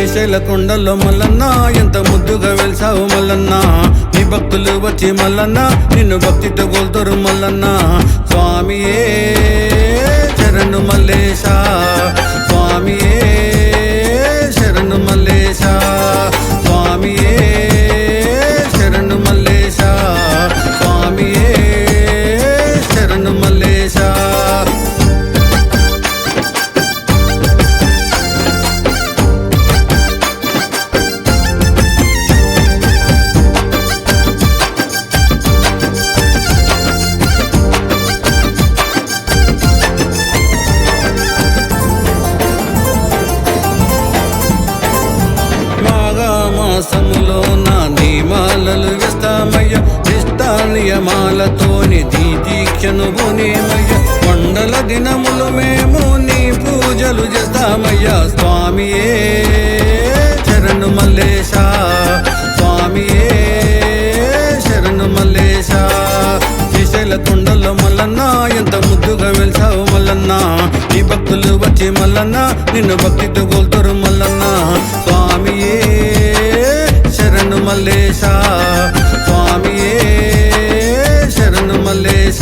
శ్రీశైల కొండల్లో మల్లన్న ఎంత ముద్దుగా వెలిసావు మల్లన్న నీ భక్తులు వచ్చి మల్లన్న నిన్ను భక్తితో గోల్తరు మల్లన్న స్వామియే శరణు మల్లేశ స్వామియే శరణు మల్లేశ స్వామియే శరణు మల్లేశ స్వామియే శరణు మల్లేశ మాసములో నా నియమాలలు వేస్తామయ్య నిష్ఠానియమాలతోని దీక్షను బునేమయ్య మండల దినములు మేము నీ పూజలు చేస్తామయ్యా స్వామియే శరణు మల్లేశ స్వామియే శరణు మల్లేశ శ్రీశైల కొండల్లో మల్లన్న ఎంత ముద్దుగా వెలిసావు మల్లన్న నీ భక్తులు వచ్చి మల్లన్న నిన్ను భక్తితో గోల్తరు మల్లన్న స్వామియే శరణు మల్లేశ స్వామియే శరణు మల్లేశ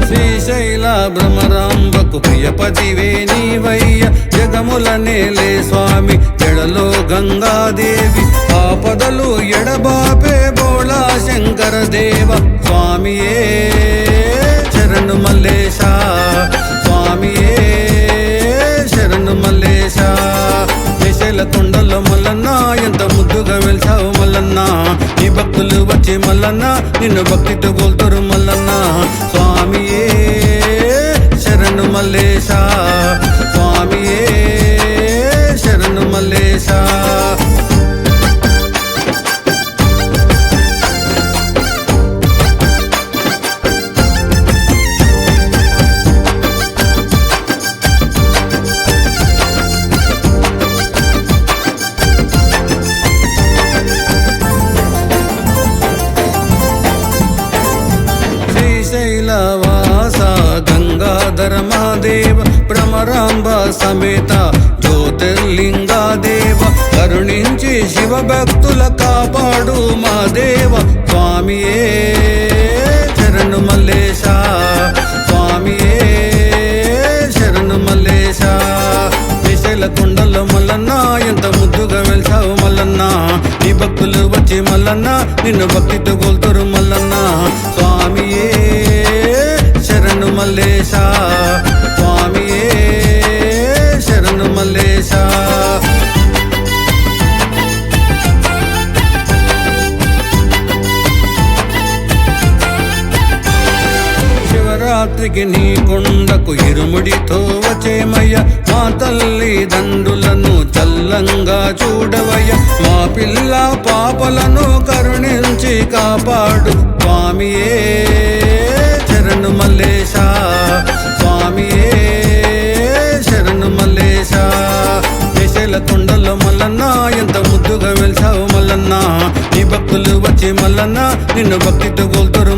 శ్రీశైల భ్రమరాంబకు ప్రియపతివే నీవయ్య జగముల నేలే స్వామి జడలో గంగాదేవి ఆపదలు ఎడబాపే బోళా శంకర దేవ స్వామియే శరణు మల్లేశ స్వామియే శరణు మల్లేశ శ్రీశైల కొండల్లో మల్లన్న ఎంత ముద్దుగా వెలిసావు మల్లన్న నీ భక్తులు వచ్చి మల్లన్న నిన్ను భక్తితో గోల్తరు మల్లన్న స్వామియే శరణు మల్లేశ స్వామియే శరణు మల్లేశ శ్రీశైలవాస గంగాధర మహాదేవ భ్రమరాంబ సమేత జ్యోతిర్లింగాదేవ కరుణించి శివ భక్తుల కాపాడు మా దేవ స్వామియే శరణు మల్లేశ స్వామియే శరణు మల్లేశ శ్రీశైల కొండల్లో మల్లన్న ఎంత ముద్దుగా వెలిసావు మల్లన్న నీ భక్తులు వచ్చి మల్లన్న నిన్ను భక్తితో గోల్తరు మల్లన్న స్వామియే శరణు మల్లేశ స్వామియే శరణు మల్లేశ శివరాత్రికి నీ కొండకు ఇరుముడితో వచ్చేమయ్య మా తల్లి దండులను చల్లంగా చూడవయ్య మా పిల్ల పాపలను కరుణించి కాపాడు స్వామియే శరణు మల్లేశ స్వామియే శరణు మల్లేశ శ్రీశైల కొండల్లో మల్లన్న ఎంత ముద్దుగా వెలిసావు మల్లన్న నీ భక్తులు వచ్చి మల్లన్న నిన్ను భక్తితో గోల్తరు